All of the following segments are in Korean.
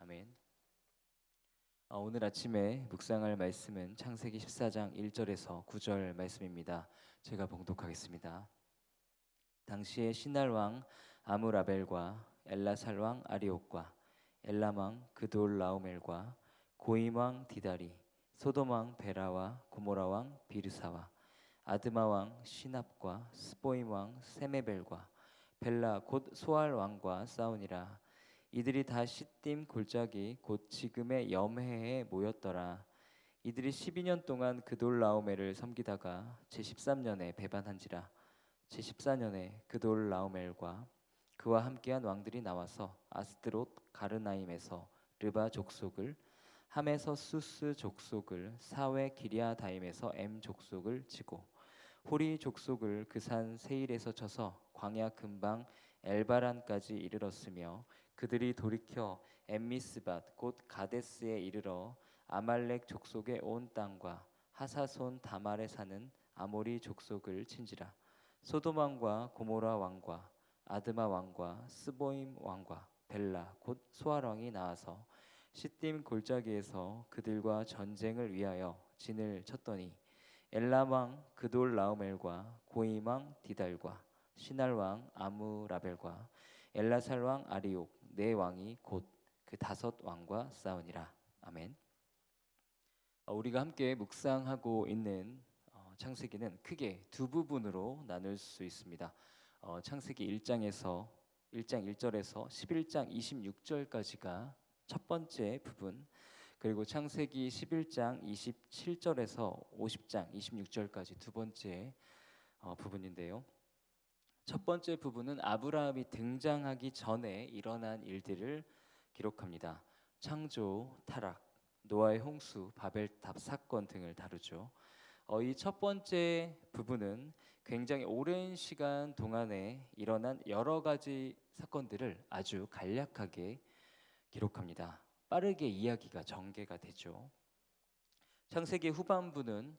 아멘. 오늘 아침에 묵상할 말씀은 창세기 14장 1절에서 9절 말씀입니다. 제가 봉독하겠습니다. 당시에 신할 왕 아므라벨과 엘라살 왕 아리옥과 엘람 왕 그돌라오멜과 고임 왕 디다리, 소돔 왕 베라와 고모라 왕 비르사와 아드마 왕 시납과 스보임 왕 세메벨과 벨라 곧 소알 왕과 싸우니라. 이들이 다 시딤 골짜기 곧 지금의 염해에 모였더라. 이들이 12년 동안 그돌라오멜을 섬기다가 제13년에 배반한지라. 제14년에 그돌라오멜과 그와 함께한 왕들이 나와서 아스드롯 가르나임에서 르바 족속을, 함에서 수스 족속을, 사웨 기리아다임에서 엠 족속을 치고 호리 족속을 그 산 세일에서 쳐서 광야 근방 엘바란까지 이르렀으며, 그들이 돌이켜 엠미스밭 곧 가데스에 이르러 아말렉 족속의 온 땅과 하사손 다말에 사는 아모리 족속을 친지라. 소돔 왕과 고모라 왕과 아드마 왕과 스보임 왕과 벨라 곧 소알 왕이 나와서 시딤 골짜기에서 그들과 전쟁을 위하여 진을 쳤더니, 엘람 왕 그돌라오멜과 고임 왕 디달과 신할 왕 아므라벨과 엘라살 왕 아리옥 네 왕이 곧 그 다섯 왕과 싸우니라. 아멘. 우리가 함께 묵상하고 있는 창세기는 크게 두 부분으로 나눌 수 있습니다. 창세기 1장 1절에서 11장 26절까지가 첫 번째 부분, 그리고 창세기 11장 27절에서 50장 26절까지 두 번째 부분인데요. 첫 번째 부분은 아브라함이 등장하기 전에 일어난 일들을 기록합니다. 창조, 타락, 노아의 홍수, 바벨탑 사건 등을 다루죠. 이 첫 번째 부분은 굉장히 오랜 시간 동안에 일어난 여러 가지 사건들을 아주 간략하게 기록합니다. 빠르게 이야기가 전개가 되죠. 창세기 후반부는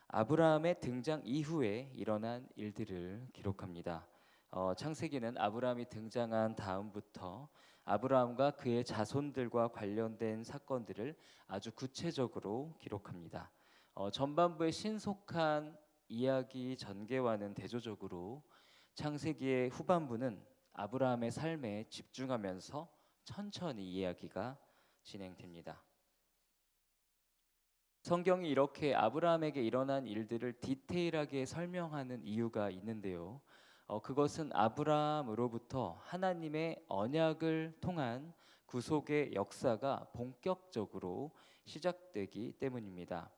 아브라함의 등장 이후에 일어난 일들을 기록합니다. 창세기는 아브라함이 등장한 다음부터 아브라함과 그의 자손들과 관련된 사건들을 아주 구체적으로 기록합니다. 전반부의 신속한 이야기 전개와는 대조적으로 창세기의 후반부는 아브라함의 삶에 집중하면서 천천히 이야기가 진행됩니다. 성경이 이렇게 아브라함에게 일어난 일들을 디테일하게 설명하는 이유가 있는데요. 그것은 아브라함으로부터 하나님의 언약을 통한 구속의 역사가 본격적으로 시작되기 때문입니다.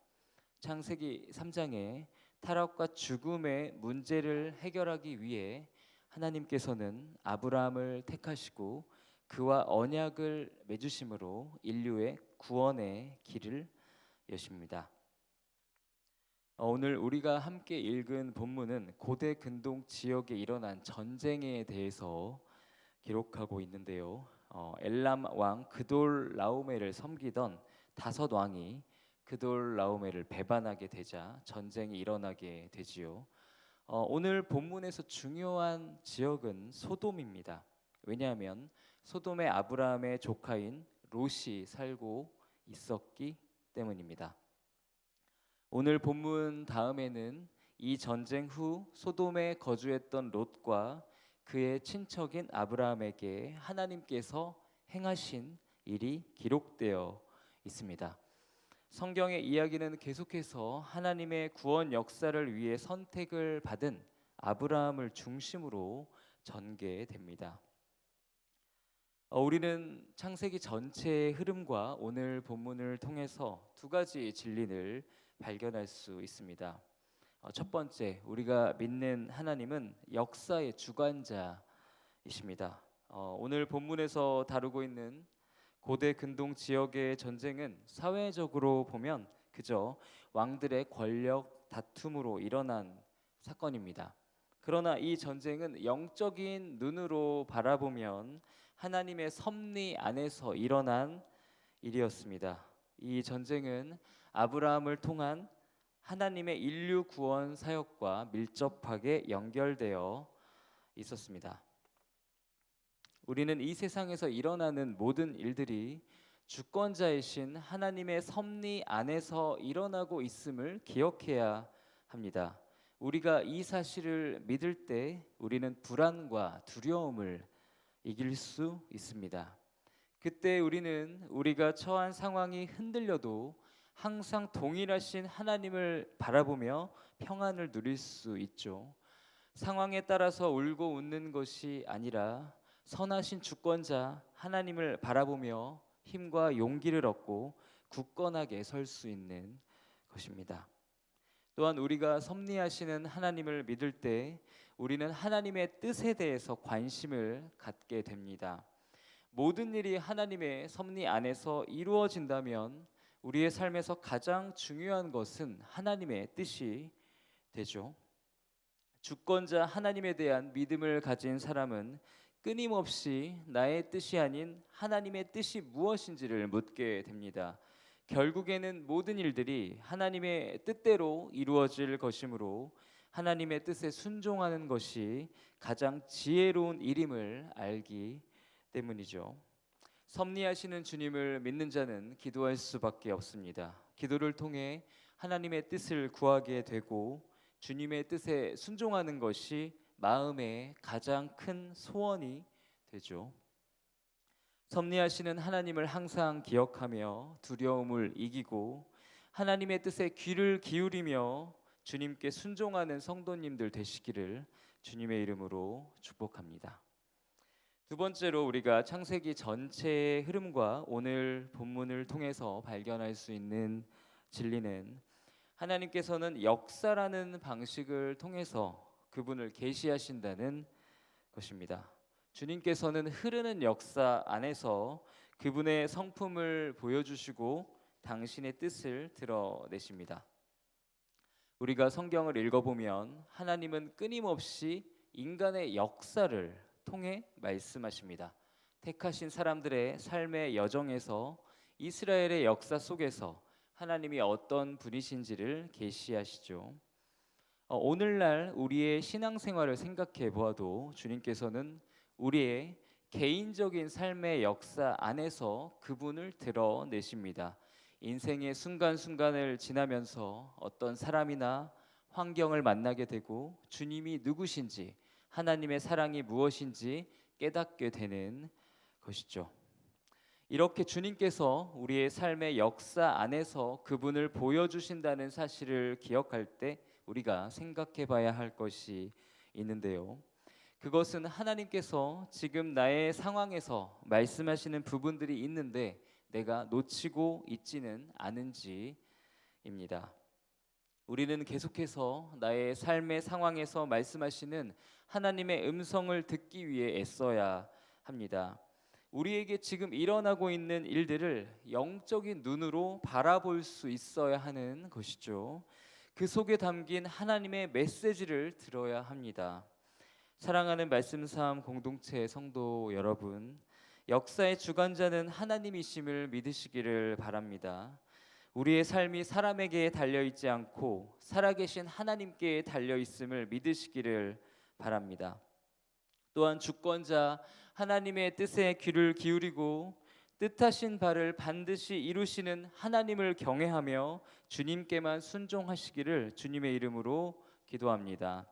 창세기 3장에 타락과 죽음의 문제를 해결하기 위해 하나님께서는 아브라함을 택하시고 그와 언약을 맺으심으로 인류의 구원의 길을 여십니다. 오늘 우리가 함께 읽은 본문은 고대 근동 지역에 일어난 전쟁에 대해서 기록하고 있는데요. 엘람 왕 그돌라오멜을 섬기던 다섯 왕이 그돌라오멜을 배반하게 되자 전쟁이 일어나게 되지요. 오늘 본문에서 중요한 지역은 소돔입니다. 왜냐하면 소돔에 아브라함의 조카인 롯이 살고 있었기 때문입니다. 오늘 본문 다음에는 이 전쟁 후 소돔에 거주했던 롯과 그의 친척인 아브라함에게 하나님께서 행하신 일이 기록되어 있습니다. 성경의 이야기는 계속해서 하나님의 구원 역사를 위해 선택을 받은 아브라함을 중심으로 전개됩니다. 우리는 창세기 전체의 흐름과 오늘 본문을 통해서 두 가지 진리를 발견할 수 있습니다. 첫 번째, 우리가 믿는 하나님은 역사의 주관자이십니다. 오늘 본문에서 다루고 있는 고대 근동 지역의 전쟁은 사회적으로 보면 그저 왕들의 권력 다툼으로 일어난 사건입니다. 그러나 이 전쟁은 영적인 눈으로 바라보면 하나님의 섭리 안에서 일어난 일이었습니다. 이 전쟁은 아브라함을 통한 하나님의 인류 구원 사역과 밀접하게 연결되어 있었습니다. 우리는 이 세상에서 일어나는 모든 일들이 주권자이신 하나님의 섭리 안에서 일어나고 있음을 기억해야 합니다. 우리가 이 사실을 믿을 때 우리는 불안과 두려움을 이길 수 있습니다. 그때 우리는 우리가 처한 상황이 흔들려도 항상 동일하신 하나님을 바라보며 평안을 누릴 수 있죠. 상황에 따라서 울고 웃는 것이 아니라 선하신 주권자 하나님을 바라보며 힘과 용기를 얻고 굳건하게 설 수 있는 것입니다. 또한 우리가 섭리하시는 하나님을 믿을 때 우리는 하나님의 뜻에 대해서 관심을 갖게 됩니다. 모든 일이 하나님의 섭리 안에서 이루어진다면 우리의 삶에서 가장 중요한 것은 하나님의 뜻이 되죠. 주권자 하나님에 대한 믿음을 가진 사람은 끊임없이 나의 뜻이 아닌 하나님의 뜻이 무엇인지를 묻게 됩니다. 결국에는 모든 일들이 하나님의 뜻대로 이루어질 것이므로 하나님의 뜻에 순종하는 것이 가장 지혜로운 일임을 알기 때문이죠. 섭리하시는 주님을 믿는 자는 기도할 수밖에 없습니다. 기도를 통해 하나님의 뜻을 구하게 되고 주님의 뜻에 순종하는 것이 마음의 가장 큰 소원이 되죠. 섭리하시는 하나님을 항상 기억하며 두려움을 이기고 하나님의 뜻에 귀를 기울이며 주님께 순종하는 성도님들 되시기를 주님의 이름으로 축복합니다. 두 번째로 우리가 창세기 전체의 흐름과 오늘 본문을 통해서 발견할 수 있는 진리는 하나님께서는 역사라는 방식을 통해서 그분을 계시하신다는 것입니다. 주님께서는 흐르는 역사 안에서 그분의 성품을 보여주시고 당신의 뜻을 드러내십니다. 우리가 성경을 읽어보면 하나님은 끊임없이 인간의 역사를 통해 말씀하십니다. 택하신 사람들의 삶의 여정에서 이스라엘의 역사 속에서 하나님이 어떤 분이신지를 계시하시죠. 오늘날 우리의 신앙생활을 생각해 보아도 주님께서는 우리의 개인적인 삶의 역사 안에서 그분을 드러내십니다. 인생의 순간순간을 지나면서 어떤 사람이나 환경을 만나게 되고 주님이 누구신지 하나님의 사랑이 무엇인지 깨닫게 되는 것이죠. 이렇게 주님께서 우리의 삶의 역사 안에서 그분을 보여주신다는 사실을 기억할 때 우리가 생각해 봐야 할 것이 있는데요. 그것은 하나님께서 지금 나의 상황에서 말씀하시는 부분들이 있는데 내가 놓치고 있지는 않은지입니다. 우리는 계속해서 나의 삶의 상황에서 말씀하시는 하나님의 음성을 듣기 위해 애써야 합니다. 우리에게 지금 일어나고 있는 일들을 영적인 눈으로 바라볼 수 있어야 하는 것이죠. 그 속에 담긴 하나님의 메시지를 들어야 합니다. 사랑하는 말씀 삶 공동체 성도 여러분, 역사의 주관자는 하나님이심을 믿으시기를 바랍니다. 우리의 삶이 사람에게 달려있지 않고 살아계신 하나님께 달려있음을 믿으시기를 바랍니다. 또한 주권자 하나님의 뜻에 귀를 기울이고 뜻하신 바를 반드시 이루시는 하나님을 경외하며 주님께만 순종하시기를 주님의 이름으로 기도합니다.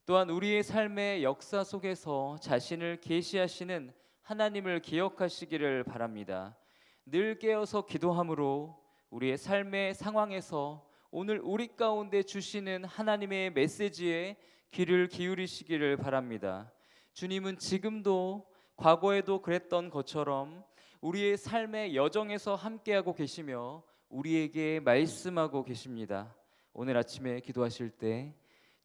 또한 우리의 삶의 역사 속에서 자신을 계시하시는 하나님을 기억하시기를 바랍니다. 늘 깨어서 기도함으로 우리의 삶의 상황에서 오늘 우리 가운데 주시는 하나님의 메시지에 귀를 기울이시기를 바랍니다. 주님은 지금도 과거에도 그랬던 것처럼 우리의 삶의 여정에서 함께하고 계시며 우리에게 말씀하고 계십니다. 오늘 아침에 기도하실 때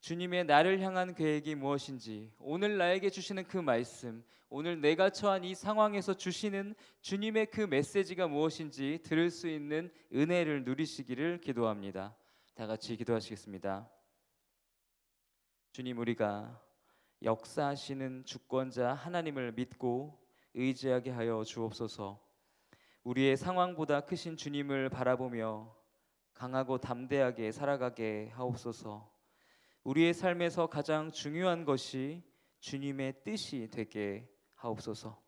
주님의 나를 향한 계획이 무엇인지, 오늘 나에게 주시는 그 말씀, 오늘 내가 처한 이 상황에서 주시는 주님의 그 메시지가 무엇인지 들을 수 있는 은혜를 누리시기를 기도합니다. 다 같이 기도하시겠습니다. 주님, 우리가 역사하시는 주권자 하나님을 믿고 의지하게 하여 주옵소서. 우리의 상황보다 크신 주님을 바라보며 강하고 담대하게 살아가게 하옵소서. 우리의 삶에서 가장 중요한 것이 주님의 뜻이 되게 하옵소서.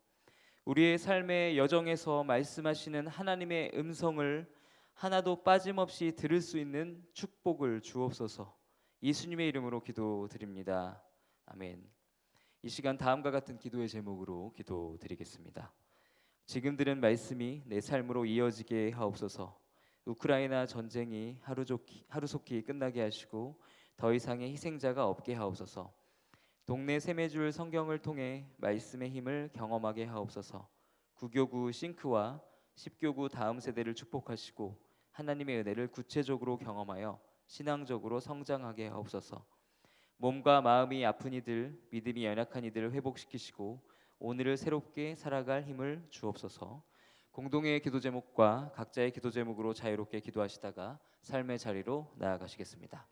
우리의 삶의 여정에서 말씀하시는 하나님의 음성을 하나도 빠짐없이 들을 수 있는 축복을 주옵소서. 예수님의 이름으로 기도드립니다. 아멘. 이 시간 다음과 같은 기도의 제목으로 기도드리겠습니다. 지금 들은 말씀이 내 삶으로 이어지게 하옵소서. 우크라이나 전쟁이 하루속히 끝나게 하시고 더 이상의 희생자가 없게 하옵소서. 동네 세매줄 성경을 통해 말씀의 힘을 경험하게 하옵소서. 구교구 싱크와 십교구 다음 세대를 축복하시고 하나님의 은혜를 구체적으로 경험하여 신앙적으로 성장하게 하옵소서. 몸과 마음이 아픈 이들, 믿음이 연약한 이들을 회복시키시고 오늘을 새롭게 살아갈 힘을 주옵소서. 공동의 기도 제목과 각자의 기도 제목으로 자유롭게 기도하시다가 삶의 자리로 나아가시겠습니다.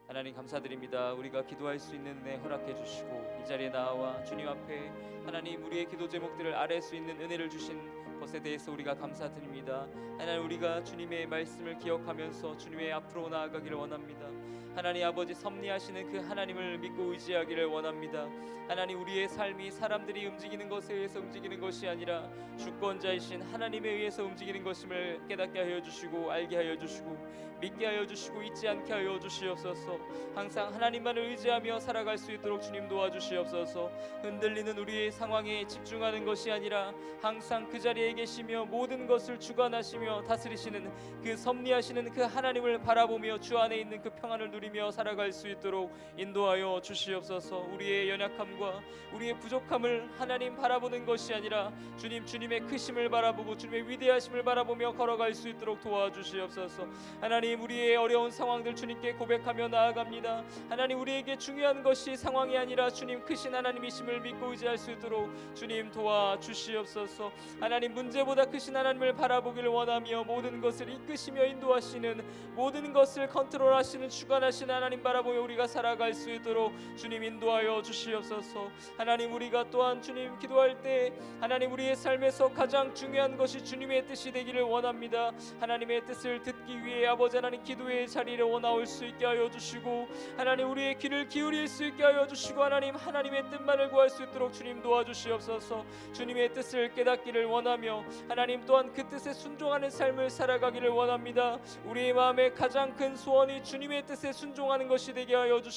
하나님 감사드립니다. 우리가 기도할 수 있는 은혜 허락해 주시고 이 자리에 나와 주님 앞에 하나님 우리의 기도 제목들을 아뢰 수 있는 은혜를 주신 것에 대해서 우리가 감사드립니다. 하나님 우리가 주님의 말씀을 기억하면서 주님의 앞으로 나아가기를 원합니다. 하나님 아버지 섭리하시는 그 하나님을 믿고 의지하기를 원합니다. 하나님 우리의 삶이 사람들이 움직이는 것에 의해서 움직이는 것이 아니라 주권자이신 하나님에 의해서 움직이는 것임을 깨닫게 하여 주시고 알게 하여 주시고 믿게 하여 주시고 잊지 않게 하여 주시옵소서. 항상 하나님만을 의지하며 살아갈 수 있도록 주님 도와주시옵소서. 흔들리는 우리의 상황에 집중하는 것이 아니라 항상 그 자리에 계시며 모든 것을 주관하시며 다스리시는 그 섭리하시는 그 하나님을 바라보며 주 안에 있는 그 평안을 누리며 살아갈 수 있도록 인도하여 주시옵소서. 우리의 연약함과 우리의 부족함을 하나님 바라보는 것이 아니라 주님의 크심을 바라보고 주님의 위대하심을 바라보며 걸어갈 수 있도록 도와주시옵소서. 하나님 우리의 어려운 상황들 주님께 고백하며 나아갑니다. 하나님 우리에게 중요한 것이 상황이 아니라 주님 크신 하나님이심을 믿고 의지할 수 있도록 주님 도와주시옵소서. 하나님 문제보다 크신 하나님을 바라보기를 원하며 모든 것을 이끄시며 인도하시는 모든 것을 컨트롤하시는 주관하시는 하나님 바라보며 우리가 살아갈 수 있도록 주님 인도하여 주시옵소서. 하나님 우리가 또한 주님 기도할 때 하나님 우리의 삶에서 가장 중요한 것이 주님의 뜻이 되기를 원합니다. 하나님의 뜻을 듣기 위해 아버지 하나님 기도의 자리에 나올 수 있게 하여 주시고 하나님 우리의 귀를 기울일 수 있게 하여 주시고 하나님의 뜻만을 구할 수 있도록 주님 도와주시옵소서. 주님의 뜻을 깨닫기를 원하며 하나님 또한 그 뜻에 순종하는 삶을 살아가기를 원합니다. 우리의 마음의 가장 큰 소원이 주님의 뜻에 순종하는 것이 되게 하여 주시옵소서.